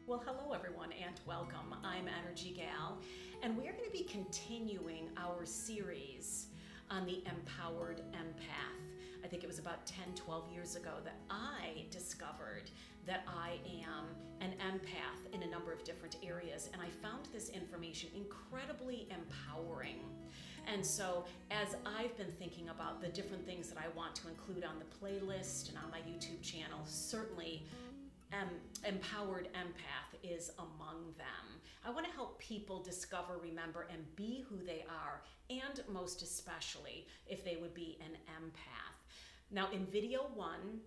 Well, hello everyone and welcome. I'm EnergieGal, and we are going to be continuing our series on the Empowered Empath. I think it was about 10-12 years ago that I discovered that I am an empath in a number of different areas, and I found this information incredibly empowering. And so as I've been thinking about the different things that I want to include on the playlist and on my YouTube channel, certainly Empowered Empath is among them. I want to help people discover, remember, and be who they are, and most especially if they would be an empath. Now, in video one,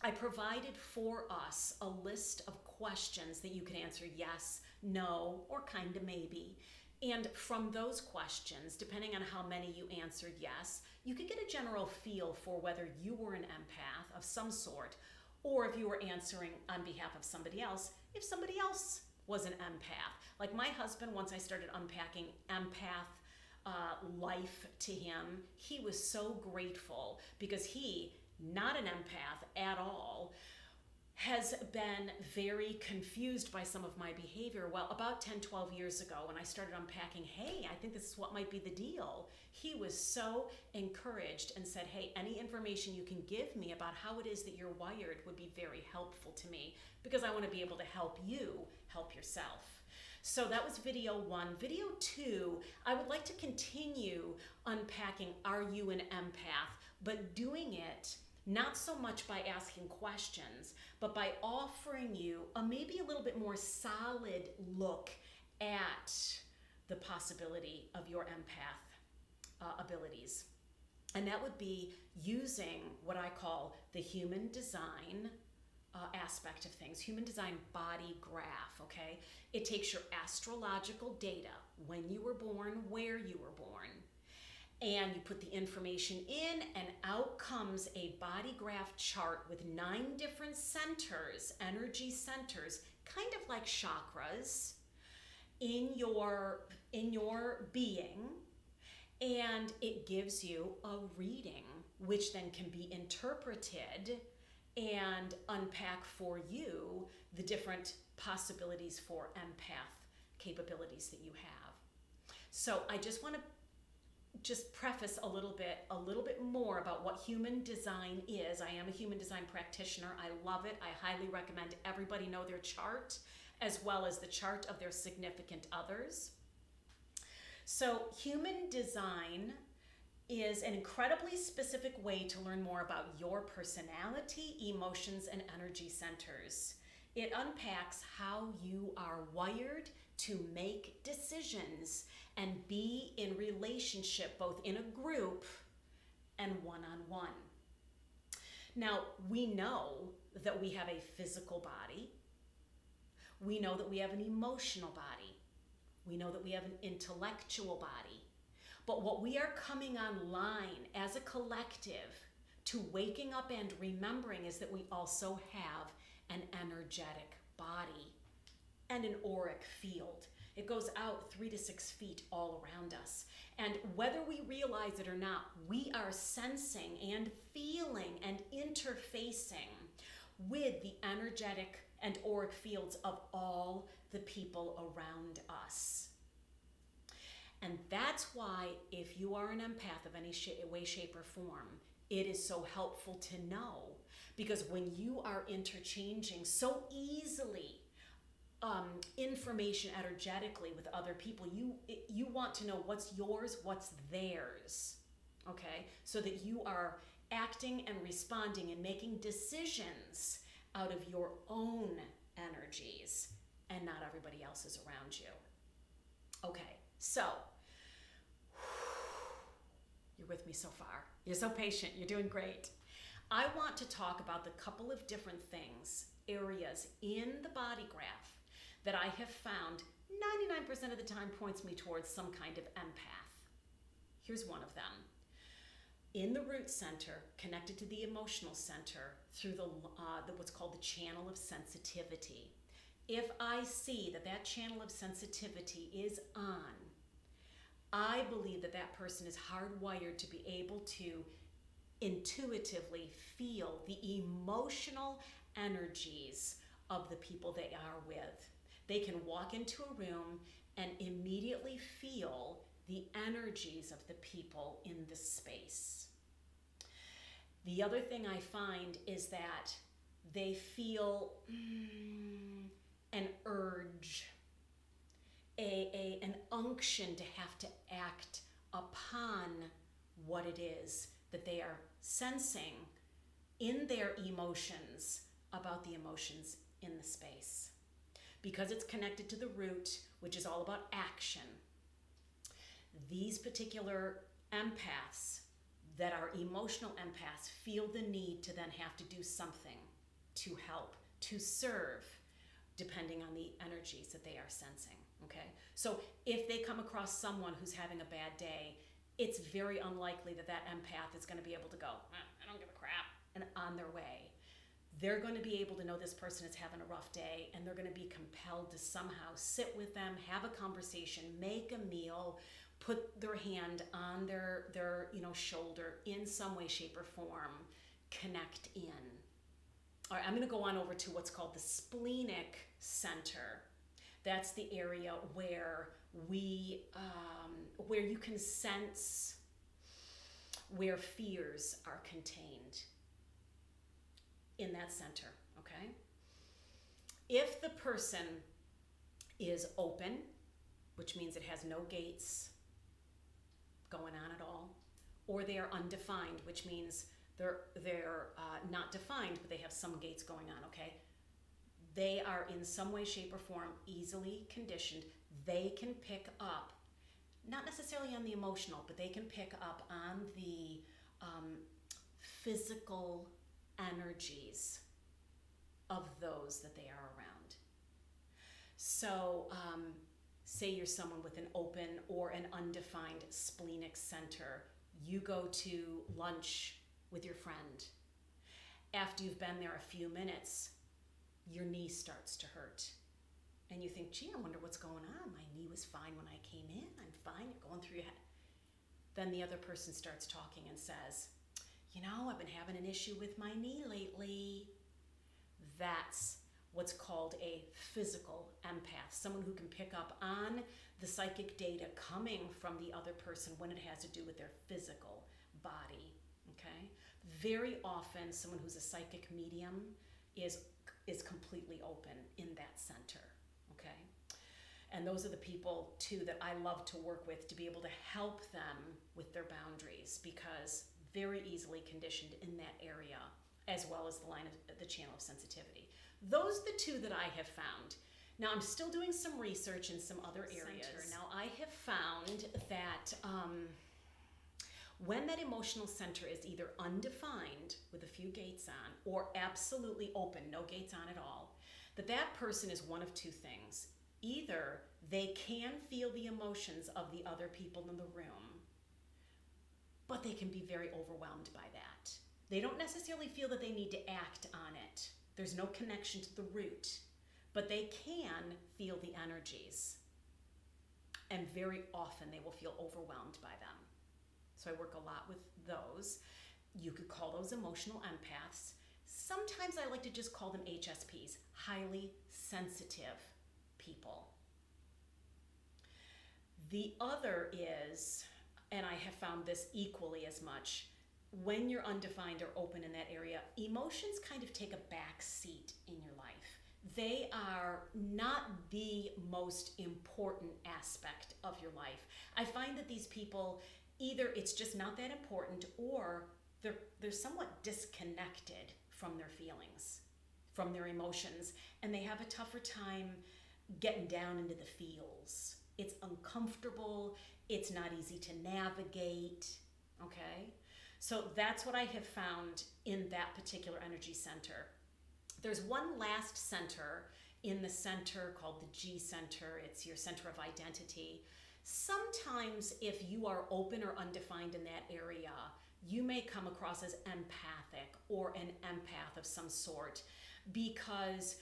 I provided for us a list of questions that you can answer yes, no, or kind of maybe. And from those questions, depending on how many you answered yes, you could get a general feel for whether you were an empath of some sort, or if you were answering on behalf of somebody else, if somebody else was an empath. Like my husband, once I started unpacking empath life to him, he was so grateful because he, not an empath at all, has been very confused by some of my behavior. Well, about 10-12 years ago, when I started unpacking, hey, I think this is what might be the deal, he was so encouraged and said, hey, any information you can give me about how it is that you're wired would be very helpful to me, because I want to be able to help you help yourself. So that was video one. Video two, I would like to continue unpacking Are You an Empath, but doing it not so much by asking questions, but by offering you a maybe a little bit more solid look at the possibility of your empath abilities. And that would be using what I call the human design aspect of things, human design body graph, okay? It takes your astrological data, when you were born, where you were born, and you put the information in, and out comes a body graph chart with 9 different centers, energy centers, kind of like chakras in your being, and it gives you a reading, which then can be interpreted and unpack for you the different possibilities for empath capabilities that you have. So I just want to preface a little bit more about what human design is. I am a human design practitioner. I love it. I highly recommend everybody know their chart as well as the chart of their significant others. So human design is an incredibly specific way to learn more about your personality, emotions, and energy centers. It unpacks how you are wired to make decisions and be in relationship, both in a group and one-on-one. Now, we know that we have a physical body. We know that we have an emotional body. We know that we have an intellectual body. But what we are coming online as a collective to waking up and remembering is that we also have an energetic body and an auric field. It goes out 3 to 6 feet all around us. And whether we realize it or not, we are sensing and feeling and interfacing with the energetic and auric fields of all the people around us. And that's why if you are an empath of any way, shape, or form, it is so helpful to know, because when you are interchanging so easily information energetically with other people, you want to know what's yours, what's theirs, okay? So that you are acting and responding and making decisions out of your own energies and not everybody else's around you. Okay, so you're with me so far. You're so patient. You're doing great. I want to talk about the couple of different things, areas in the body graph that I have found 99% of the time points me towards some kind of empath. Here's one of them. In the root center, connected to the emotional center, through the what's called the channel of sensitivity. If I see that that channel of sensitivity is on, I believe that that person is hardwired to be able to intuitively feel the emotional energies of the people they are with. They can walk into a room and immediately feel the energies of the people in the space. The other thing I find is that they feel an urge, an unction to have to act upon what it is that they are sensing in their emotions about the emotions in the space. Because it's connected to the root, which is all about action, these particular empaths that are emotional empaths feel the need to then have to do something to help, to serve, depending on the energies that they are sensing, okay? So if they come across someone who's having a bad day, it's very unlikely that that empath is going to be able to go, I don't give a crap, and on their way. They're going to be able to know this person is having a rough day, and they're going to be compelled to somehow sit with them, have a conversation, make a meal, put their hand on their shoulder in some way, shape, or form, connect in. All right, I'm going to go on over to what's called the splenic center. That's the area where where you can sense where fears are contained in that center, okay? If the person is open, which means it has no gates going on at all, or they are undefined, which means they're not defined, but they have some gates going on, okay? They are in some way, shape, or form easily conditioned. They can pick up, not necessarily on the emotional, but they can pick up on the physical energies of those that they are around. So say you're someone with an open or an undefined splenic center. You go to lunch with your friend. After you've been there a few minutes, your knee starts to hurt. And you think, gee, I wonder what's going on. My knee was fine when I came in. I'm fine. You're going through your head. Then the other person starts talking and says, I've been having an issue with my knee lately. That's what's called a physical empath, someone who can pick up on the psychic data coming from the other person when it has to do with their physical body, okay? Very often, someone who's a psychic medium is completely open in that center, okay? And those are the people, too, that I love to work with to be able to help them with their boundaries, because very easily conditioned in that area, as well as the channel of sensitivity. Those are the two that I have found. Now, I'm still doing some research in some other areas. Now, I have found that when that emotional center is either undefined with a few gates on or absolutely open, no gates on at all, that person is one of two things. Either they can feel the emotions of the other people in the room, but they can be very overwhelmed by that. They don't necessarily feel that they need to act on it. There's no connection to the root, but they can feel the energies. And very often they will feel overwhelmed by them. So I work a lot with those. You could call those emotional empaths. Sometimes I like to just call them HSPs, highly sensitive people. The other is, and I have found this equally as much, when you're undefined or open in that area, emotions kind of take a back seat in your life. They are not the most important aspect of your life. I find that these people, either it's just not that important, or they're somewhat disconnected from their feelings, from their emotions, and they have a tougher time getting down into the feels. It's uncomfortable, it's not easy to navigate, okay? So that's what I have found in that particular energy center. There's one last center in the center called the G center. It's your center of identity. Sometimes if you are open or undefined in that area, you may come across as empathic or an empath of some sort, because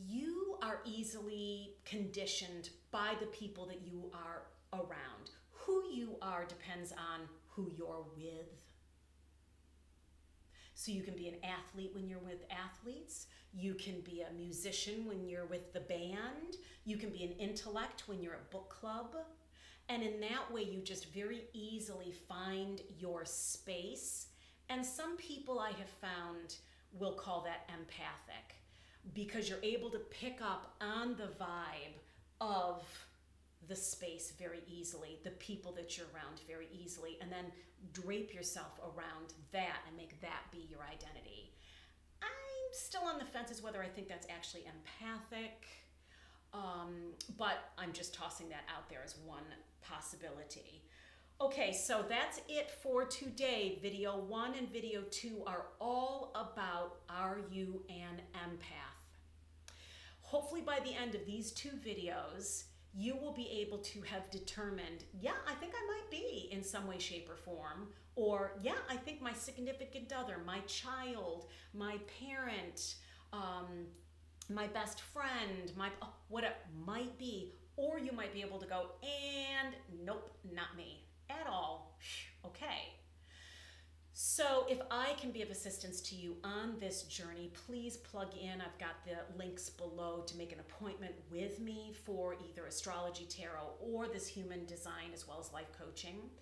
you are easily conditioned by the people that you are around. Who you are depends on who you're with. So you can be an athlete when you're with athletes. You can be a musician when you're with the band. You can be an intellect when you're at book club. And in that way, you just very easily find your space. And some people I have found will call that empathic, because you're able to pick up on the vibe of the space very easily, the people that you're around very easily, and then drape yourself around that and make that be your identity. I'm still on the fence as whether I think that's actually empathic, but I'm just tossing that out there as one possibility. Okay, so that's it for today. Video 1 and video 2 are all about, are you an empath? Hopefully by the end of these 2 videos, you will be able to have determined, yeah, I think I might be in some way, shape, or form, or yeah, I think my significant other, my child, my parent, my best friend, whatever might be, or you might be able to go, and nope, not me at all. Okay. So if I can be of assistance to you on this journey, please plug in. I've got the links below to make an appointment with me for either astrology, tarot, or this human design, as well as life coaching.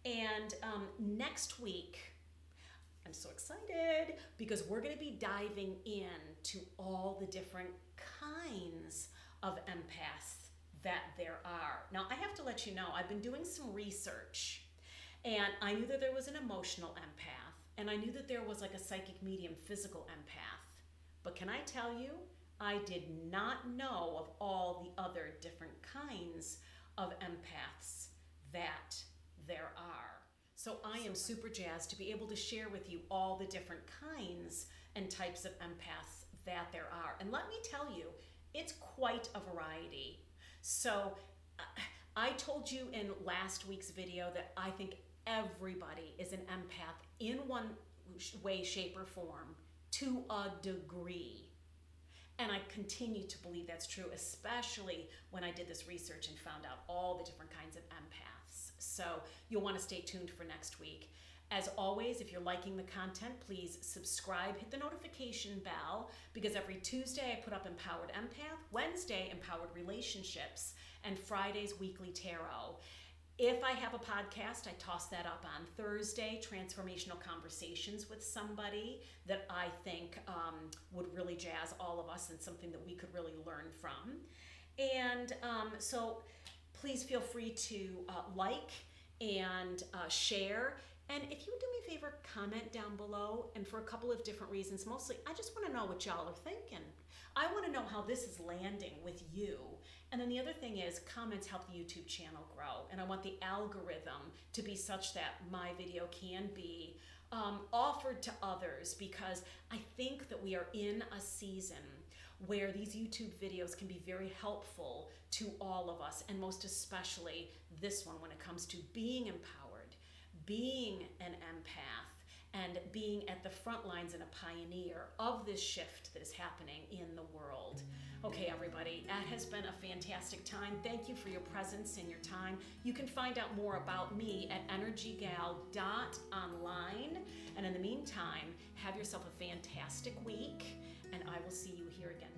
And next week, I'm so excited because we're going to be diving into all the different kinds of empaths that there are. Now, I have to let you know, I've been doing some research, and I knew that there was an emotional empath, and I knew that there was like a psychic medium, physical empath. But can I tell you, I did not know of all the other different kinds of empaths that there are. So I am super jazzed to be able to share with you all the different kinds and types of empaths that there are. And let me tell you, it's quite a variety. So I told you in last week's video that I think everybody is an empath in one way, shape, or form to a degree. And I continue to believe that's true, especially when I did this research and found out all the different kinds of empaths. So you'll want to stay tuned for next week. As always, if you're liking the content, please subscribe, hit the notification bell, because every Tuesday I put up Empowered Empath, Wednesday Empowered Relationships, and Friday's Weekly Tarot. If I have a podcast, I toss that up on Thursday, Transformational Conversations with somebody that I think would really jazz all of us and something that we could really learn from. And so please feel free to like and share. And if you would do me a favor, comment down below. And for a couple of different reasons, mostly I just want to know what y'all are thinking. I want to know how this is landing with you. And then the other thing is, comments help the YouTube channel grow. And I want the algorithm to be such that my video can be offered to others, because I think that we are in a season where these YouTube videos can be very helpful to all of us, and most especially this one when it comes to being empowered, being an empath, and being at the front lines and a pioneer of this shift that is happening in the world. Okay, everybody, that has been a fantastic time. Thank you for your presence and your time. You can find out more about me at energygal.online. And in the meantime, have yourself a fantastic week, and I will see you here again